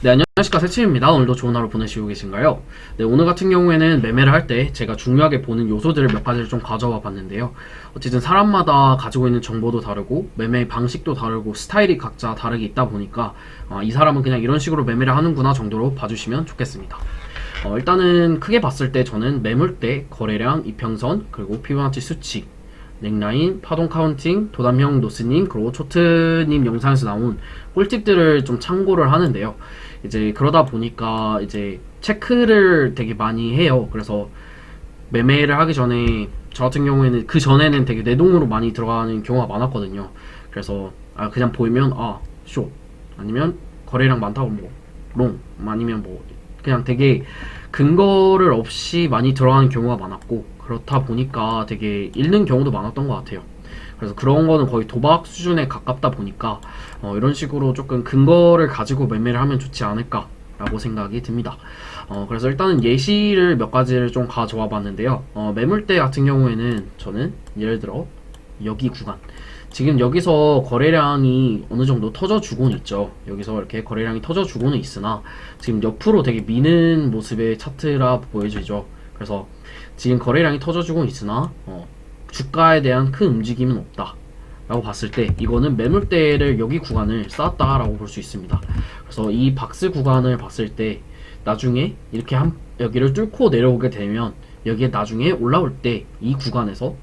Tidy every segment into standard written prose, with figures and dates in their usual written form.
네, 안녕하십니까, 세침입니다. 오늘도 좋은 하루 보내시고 계신가요? 네, 오늘 같은 경우에는 매매를 할 때 제가 중요하게 보는 요소들을 몇 가지를 좀 가져와 봤는데요. 어쨌든 사람마다 가지고 있는 정보도 다르고 매매 방식도 다르고 스타일이 각자 다르게 있다 보니까 이 사람은 그냥 이런 식으로 매매를 하는구나 정도로 봐주시면 좋겠습니다. 일단은 크게 봤을 때 저는 매물대, 거래량, 이평선, 그리고 피보나치 수치, 넥라인, 파동 카운팅, 도담형 노스님, 그리고 초트님 영상에서 나온 꿀팁들을 좀 참고를 하는데요. 이제 그러다 보니까 이제 체크를 되게 많이 해요. 그래서 매매를 하기 전에 저 같은 경우에는 그 전에는 되게 내동으로 많이 들어가는 경우가 많았거든요. 그래서 그냥 보이면 숏 아니면 거래량 많다고 롱 아니면 그냥 되게 근거를 없이 많이 들어가는 경우가 많았고, 그렇다 보니까 되게 잃는 경우도 많았던 것 같아요. 그래서 그런 거는 거의 도박 수준에 가깝다 보니까 이런 식으로 조금 근거를 가지고 매매를 하면 좋지 않을까 라고 생각이 듭니다. 그래서 일단은 예시를 몇 가지를 좀 가져와 봤는데요. 매물대 같은 경우에는 저는 예를 들어 여기 구간, 지금 여기서 거래량이 어느 정도 터져주고는 있죠. 여기서 이렇게 거래량이 터져주고는 있으나 지금 옆으로 되게 미는 모습의 차트라 보여지죠. 그래서 지금 거래량이 터져주고는 있으나 주가에 대한 큰 움직임은 없다 라고 봤을 때 이거는 매물대를 여기 구간을 쌓았다 라고 볼 수 있습니다. 그래서 이 박스 구간을 봤을 때 나중에 이렇게 여기를 뚫고 내려오게 되면 여기에 나중에 올라올 때 이 구간에서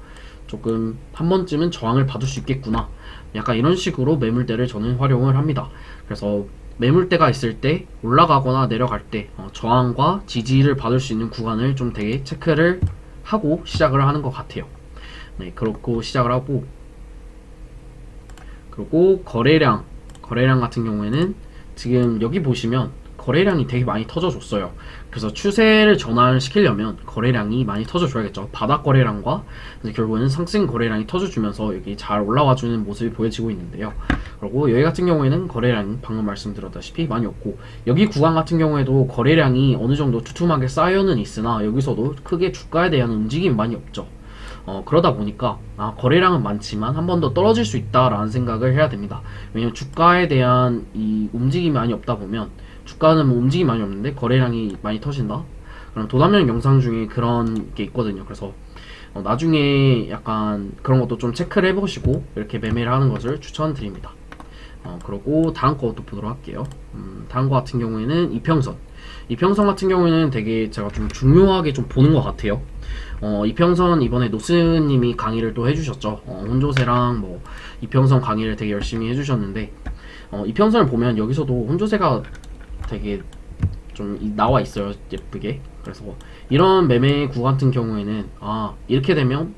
조금 한 번쯤은 저항을 받을 수 있겠구나, 약간 이런 식으로 매물대를 저는 활용을 합니다. 그래서 매물대가 있을 때 올라가거나 내려갈 때 저항과 지지를 받을 수 있는 구간을 좀 되게 체크를 하고 시작을 하는 것 같아요. 네, 그렇고 시작을 하고, 그리고 거래량 같은 경우에는 지금 여기 보시면 거래량이 되게 많이 터져줬어요. 그래서 추세를 전환시키려면 거래량이 많이 터져줘야겠죠. 바닥 거래량과 결국에는 상승 거래량이 터져주면서 여기 잘 올라와주는 모습이 보여지고 있는데요. 그리고 여기 같은 경우에는 거래량이 방금 말씀드렸다시피 많이 없고, 여기 구간 같은 경우에도 거래량이 어느 정도 두툼하게 쌓여는 있으나 여기서도 크게 주가에 대한 움직임이 많이 없죠. 그러다 보니까 거래량은 많지만 한 번 더 떨어질 수 있다라는 생각을 해야 됩니다. 왜냐면 주가에 대한 이 움직임이 많이 없다 보면, 주가는 움직임이 많이 없는데 거래량이 많이 터진다? 그럼 도담형 영상 중에 그런 게 있거든요. 그래서 나중에 약간 그런 것도 좀 체크를 해보시고 이렇게 매매를 하는 것을 추천드립니다. 그리고 다음 것도 보도록 할게요. 다음 거 같은 경우에는 이평선 같은 경우에는 되게 제가 좀 중요하게 좀 보는 것 같아요. 이평선 이번에 노스님이 강의를 또 해주셨죠. 혼조세랑 이평선 강의를 되게 열심히 해주셨는데, 이평선을 보면 여기서도 혼조세가 되게 좀 나와 있어요, 예쁘게. 그래서 이런 매매 구 같은 경우에는 이렇게 되면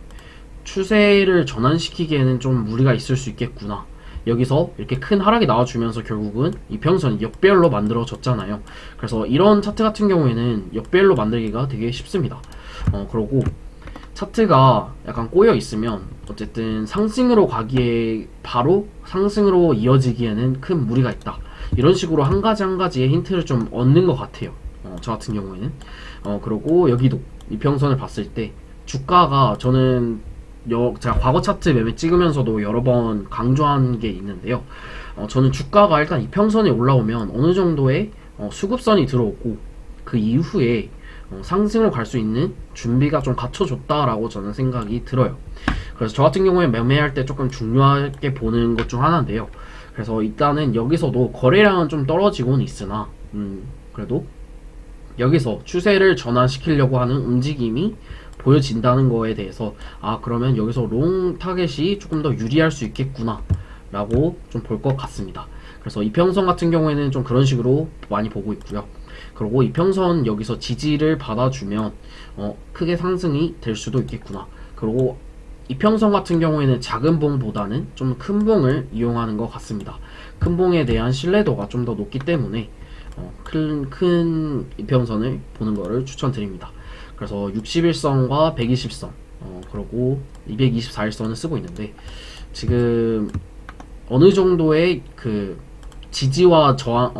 추세를 전환시키기에는 좀 무리가 있을 수 있겠구나, 여기서 이렇게 큰 하락이 나와주면서 결국은 이평선이 역배열로 만들어졌잖아요. 그래서 이런 차트 같은 경우에는 역배열로 만들기가 되게 쉽습니다. 그리고 차트가 약간 꼬여 있으면 어쨌든 상승으로 가기에, 바로 상승으로 이어지기에는 큰 무리가 있다, 이런 식으로 한 가지 한 가지의 힌트를 좀 얻는 것 같아요. 저 같은 경우에는. 그리고 여기도 이평선을 봤을 때 주가가, 저는 제가 과거 차트 매매 찍으면서도 여러 번 강조한 게 있는데요. 저는 주가가 일단 이평선에 올라오면 어느 정도의 수급선이 들어오고 그 이후에 상승으로 갈 수 있는 준비가 좀 갖춰졌다라고 저는 생각이 들어요. 그래서 저 같은 경우에 매매할 때 조금 중요하게 보는 것 중 하나인데요. 그래서 일단은 여기서도 거래량은 좀 떨어지고는 있으나 그래도 여기서 추세를 전환시키려고 하는 움직임이 보여진다는 거에 대해서 그러면 여기서 롱 타겟이 조금 더 유리할 수 있겠구나 라고 좀 볼 것 같습니다. 그래서 이평선 같은 경우에는 좀 그런 식으로 많이 보고 있고요. 그리고 이평선 여기서 지지를 받아주면 크게 상승이 될 수도 있겠구나. 그리고 이평선 같은 경우에는 작은 봉보다는 좀 큰 봉을 이용하는 것 같습니다. 큰 봉에 대한 신뢰도가 좀 더 높기 때문에 큰 이평선을 보는 것을 추천드립니다. 그래서 61선과 120선 그리고 224일선을 쓰고 있는데, 지금 어느 정도의 그 지지와 저항,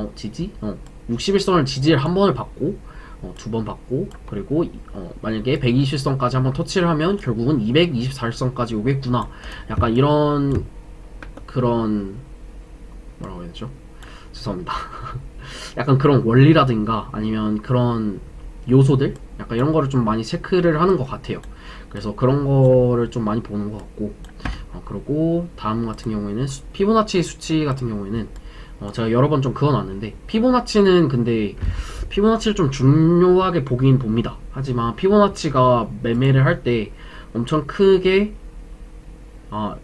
61선을 지지를 한 번을 받고 두 번 받고, 그리고 만약에 120선까지 한번 터치를 하면 결국은 224일선까지 오겠구나, 약간 이런 그런, 뭐라고 해야 되죠? 죄송합니다. 약간 그런 원리라든가 아니면 그런 요소들 약간 이런 거를 좀 많이 체크를 하는 것 같아요. 그래서 그런 거를 좀 많이 보는 것 같고, 그리고 다음 같은 경우에는 피보나치 수치 같은 경우에는 제가 여러 번 좀 그어놨는데, 피보나치는 근데 피보나치를 좀 중요하게 보긴 봅니다. 하지만 피보나치가 매매를 할 때 엄청 크게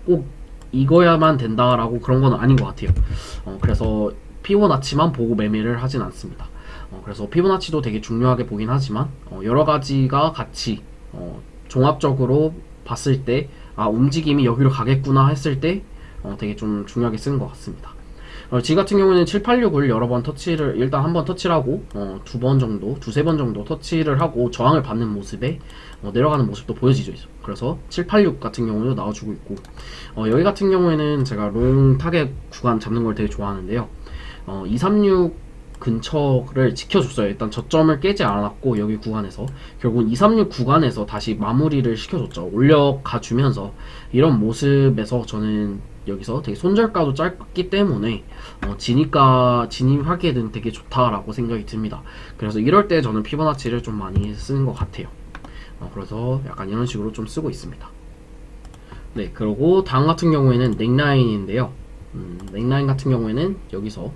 꼭 이거야만 된다라고 그런 건 아닌 것 같아요. 그래서 피보나치만 보고 매매를 하진 않습니다. 그래서 피보나치도 되게 중요하게 보긴 하지만 여러 가지가 같이 종합적으로 봤을 때 움직임이 여기로 가겠구나 했을 때 되게 좀 중요하게 쓰는 것 같습니다. 지 같은 경우는 786을 여러 번 터치를 일단 한번 터치를 하고 두 번 정도, 두세 번 정도 터치를 하고 저항을 받는 모습에 내려가는 모습도 보여지죠. 그래서 786 같은 경우도 나와주고 있고, 여기 같은 경우에는 제가 롱 타겟 구간 잡는 걸 되게 좋아하는데요. 236 근처를 지켜줬어요. 일단 저점을 깨지 않았고 여기 구간에서 결국은 236 구간에서 다시 마무리를 시켜줬죠. 올려가 주면서 이런 모습에서 저는 여기서 되게 손절가도 짧기 때문에 진입하기에는 되게 좋다라고 생각이 듭니다. 그래서 이럴 때 저는 피보나치를 좀 많이 쓰는 것 같아요. 그래서 약간 이런 식으로 좀 쓰고 있습니다. 네, 그리고 다음 같은 경우에는 넥라인인데요. 넥라인 같은 경우에는 여기서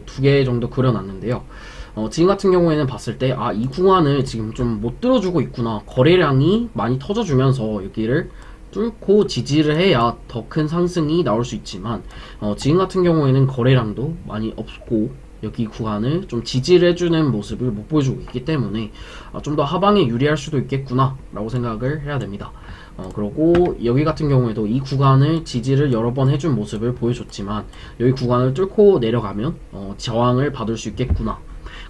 두 개 정도 그려놨는데요. 지금 같은 경우에는 봤을 때 이 구간을 지금 좀 못 들어주고 있구나, 거래량이 많이 터져주면서 여기를 뚫고 지지를 해야 더 큰 상승이 나올 수 있지만 지금 같은 경우에는 거래량도 많이 없고 여기 구간을 좀 지지를 해주는 모습을 못 보여주고 있기 때문에 좀 더 하방에 유리할 수도 있겠구나 라고 생각을 해야 됩니다. 그리고 여기 같은 경우에도 이 구간을 지지를 여러 번 해준 모습을 보여줬지만 여기 구간을 뚫고 내려가면 저항을 받을 수 있겠구나.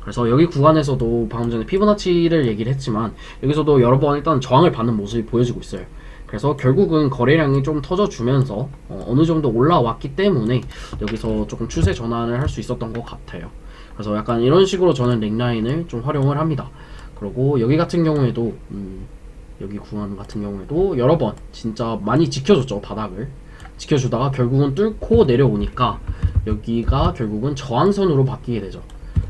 그래서 여기 구간에서도 방금 전에 피보나치를 얘기를 했지만 여기서도 여러 번 일단 저항을 받는 모습이 보여지고 있어요. 그래서 결국은 거래량이 좀 터져주면서 어느 정도 올라왔기 때문에 여기서 조금 추세 전환을 할 수 있었던 것 같아요. 그래서 약간 이런 식으로 저는 넥라인을 좀 활용을 합니다. 그리고 여기 같은 경우에도 여기 구간 같은 경우에도 여러 번 진짜 많이 지켜줬죠. 바닥을 지켜주다가 결국은 뚫고 내려오니까 여기가 결국은 저항선으로 바뀌게 되죠.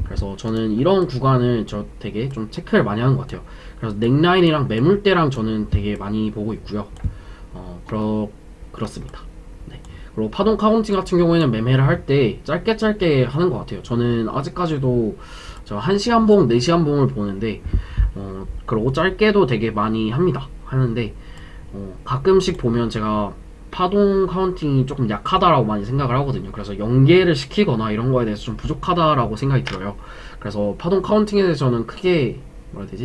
그래서 저는 이런 구간을 되게 좀 체크를 많이 하는 것 같아요. 그래서 넥라인이랑 매물대랑 저는 되게 많이 보고 있고요. 그렇습니다. 네. 그리고 파동 카운팅 같은 경우에는 매매를 할 때 짧게 하는 것 같아요. 저는 아직까지도 1시간 봉, 4시간 봉을 보는데 그리고 짧게도 되게 많이 하는데 가끔씩 보면 제가 파동 카운팅이 조금 약하다라고 많이 생각을 하거든요. 그래서 연계를 시키거나 이런 거에 대해서 좀 부족하다라고 생각이 들어요. 그래서 파동 카운팅에 대해서 저는 크게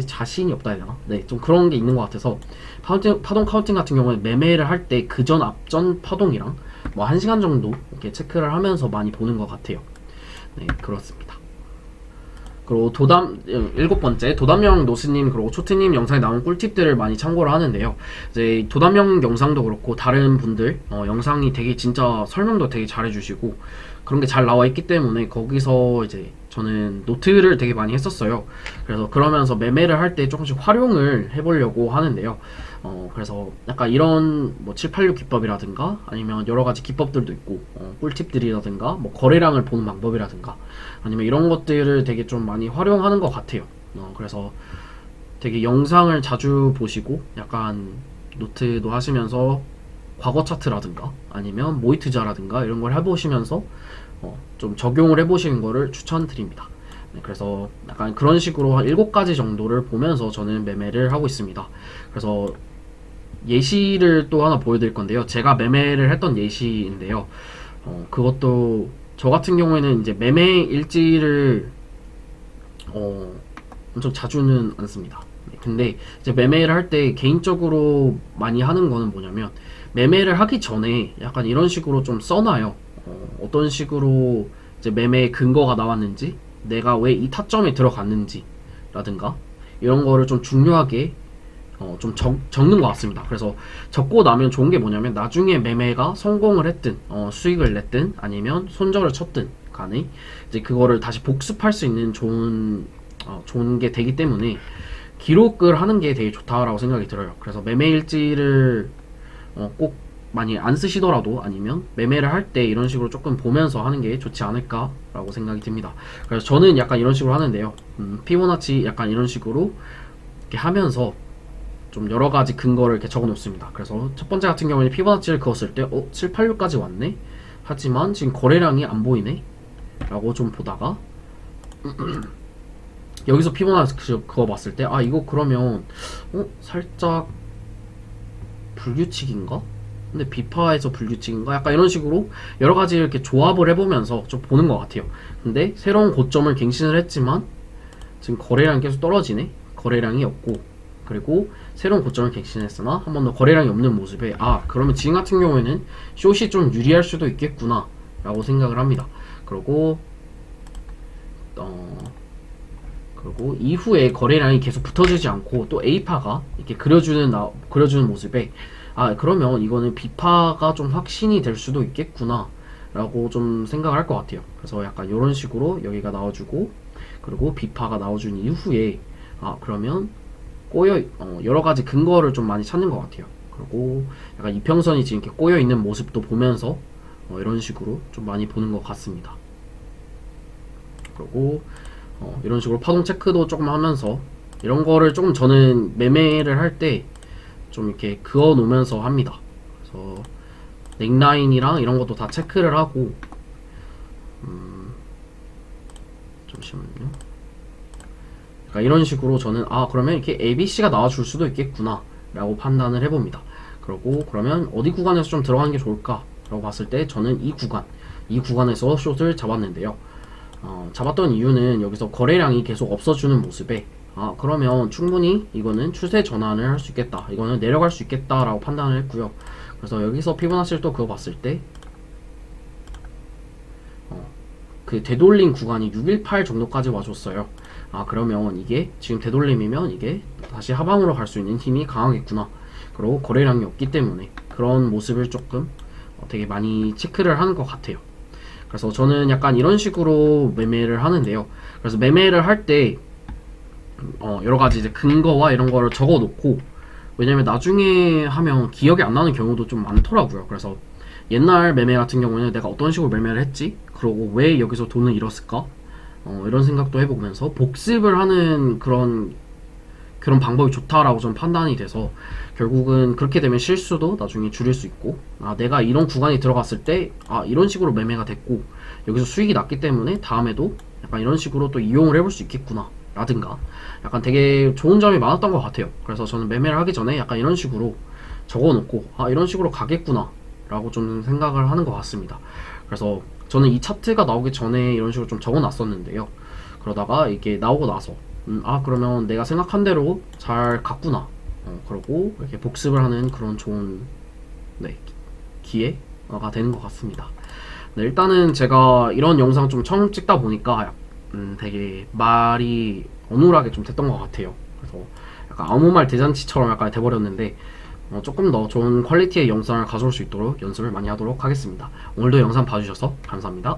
자신이 없다 해야 되나? 네, 좀 그런 게 있는 것 같아서 파동 카운팅 같은 경우는 매매를 할 때 그전 앞전 파동이랑 뭐 1시간 정도 이렇게 체크를 하면서 많이 보는 것 같아요. 네, 그렇습니다. 그리고 일곱 번째, 도담형 노스님 그리고 초트님 영상에 나온 꿀팁들을 많이 참고를 하는데요. 이제 도담형 영상도 그렇고 다른 분들 영상이 되게 진짜 설명도 되게 잘해주시고 그런 게 잘 나와 있기 때문에 거기서 이제 저는 노트를 되게 많이 했었어요. 그래서 그러면서 매매를 할 때 조금씩 활용을 해보려고 하는데요. 그래서 약간 이런 뭐 786 기법이라든가 아니면 여러 가지 기법들도 있고 꿀팁들이라든가 뭐 거래량을 보는 방법이라든가 아니면 이런 것들을 되게 좀 많이 활용하는 것 같아요. 그래서 되게 영상을 자주 보시고 약간 노트도 하시면서 과거 차트라든가 아니면 모의 투자라든가 이런 걸 해보시면서 좀 적용을 해보시는 거를 추천드립니다. 네, 그래서 약간 그런 식으로 한 7가지 정도를 보면서 저는 매매를 하고 있습니다. 그래서 예시를 또 하나 보여드릴 건데요. 제가 매매를 했던 예시인데요. 그것도 저 같은 경우에는 이제 매매 일지를 엄청 자주는 않습니다. 네, 근데 이제 매매를 할 때 개인적으로 많이 하는 거는 뭐냐면 매매를 하기 전에 약간 이런 식으로 좀 써놔요. 어떤 식으로 이제 매매의 근거가 나왔는지, 내가 왜 이 타점에 들어갔는지 라든가 이런 거를 좀 중요하게 좀 적는 것 같습니다. 그래서 적고 나면 좋은 게 뭐냐면 나중에 매매가 성공을 했든 수익을 냈든 아니면 손절을 쳤든 간에 이제 그거를 다시 복습할 수 있는 좋은 게 되기 때문에 기록을 하는 게 되게 좋다라고 생각이 들어요. 그래서 매매 일지를 꼭 많이 안 쓰시더라도 아니면 매매를 할 때 이런 식으로 조금 보면서 하는 게 좋지 않을까라고 생각이 듭니다. 그래서 저는 약간 이런 식으로 하는데요. 피보나치 약간 이런 식으로 이렇게 하면서 좀 여러 가지 근거를 이렇게 적어 놓습니다. 그래서 첫 번째 같은 경우에는 피보나치를 그었을 때 786까지 왔네? 하지만 지금 거래량이 안 보이네? 라고 좀 보다가 여기서 피보나치 그거 봤을 때 이거 그러면 살짝 불규칙인가? 근데 비파에서 불규칙인가? 약간 이런 식으로 여러 가지 이렇게 조합을 해보면서 좀 보는 것 같아요. 근데 새로운 고점을 갱신을 했지만 지금 거래량이 계속 떨어지네? 거래량이 없고, 그리고 새로운 고점을 갱신했으나 한 번 더 거래량이 없는 모습에 그러면 지금 같은 경우에는 숏이 좀 유리할 수도 있겠구나 라고 생각을 합니다. 그리고 그리고 이후에 거래량이 계속 붙어지지 않고 또 A파가 이렇게 그려주는 모습에 그러면 이거는 B파가 좀 확신이 될 수도 있겠구나 라고 좀 생각을 할 것 같아요. 그래서 약간 이런 식으로 여기가 나와주고, 그리고 B파가 나와준 이후에 그러면 여러 가지 근거를 좀 많이 찾는 것 같아요. 그리고 약간 이평선이 지금 이렇게 꼬여 있는 모습도 보면서 이런 식으로 좀 많이 보는 것 같습니다. 그리고 이런 식으로 파동 체크도 조금 하면서 이런 거를 조금 저는 매매를 할 때 좀 이렇게 그어 놓으면서 합니다. 그래서 넥라인이랑 이런 것도 다 체크를 하고 잠시만요. 그러니까 이런 식으로 저는 그러면 이렇게 ABC가 나와줄 수도 있겠구나 라고 판단을 해봅니다. 그리고 그러면 어디 구간에서 좀 들어가는 게 좋을까 라고 봤을 때 저는 이 구간에서 숏을 잡았는데요. 잡았던 이유는 여기서 거래량이 계속 없어주는 모습에 그러면 충분히 이거는 추세 전환을 할 수 있겠다, 이거는 내려갈 수 있겠다 라고 판단을 했고요. 그래서 여기서 피보나치를 또 그거 봤을 때 그 되돌림 구간이 618 정도까지 와줬어요. 그러면 이게 지금 되돌림이면 이게 다시 하방으로 갈 수 있는 힘이 강하겠구나. 그리고 거래량이 없기 때문에 그런 모습을 조금 되게 많이 체크를 하는 것 같아요. 그래서 저는 약간 이런 식으로 매매를 하는데요. 그래서 매매를 할 때 여러 가지 이제 근거와 이런 거를 적어 놓고, 왜냐면 나중에 하면 기억이 안 나는 경우도 좀 많더라고요. 그래서 옛날 매매 같은 경우는 내가 어떤 식으로 매매를 했지? 그리고 왜 여기서 돈을 잃었을까? 이런 생각도 해보면서 복습을 하는 그런 방법이 좋다라고 좀 판단이 돼서 결국은 그렇게 되면 실수도 나중에 줄일 수 있고, 내가 이런 구간에 들어갔을 때 이런 식으로 매매가 됐고 여기서 수익이 났기 때문에 다음에도 약간 이런 식으로 또 이용을 해볼 수 있겠구나 라든가 약간 되게 좋은 점이 많았던 것 같아요. 그래서 저는 매매를 하기 전에 약간 이런 식으로 적어놓고 이런 식으로 가겠구나 라고 좀 생각을 하는 것 같습니다. 그래서 저는 이 차트가 나오기 전에 이런 식으로 좀 적어놨었는데요. 그러다가 이게 나오고 나서 그러면 내가 생각한 대로 잘 갔구나. 그러고 이렇게 복습을 하는 그런 좋은 기회가 되는 것 같습니다. 일단은 제가 이런 영상 좀 처음 찍다 보니까 되게 말이 어눌하게 좀 됐던 것 같아요. 그래서 약간 아무 말 대잔치처럼 약간 돼버렸는데 조금 더 좋은 퀄리티의 영상을 가져올 수 있도록 연습을 많이 하도록 하겠습니다. 오늘도 영상 봐주셔서 감사합니다.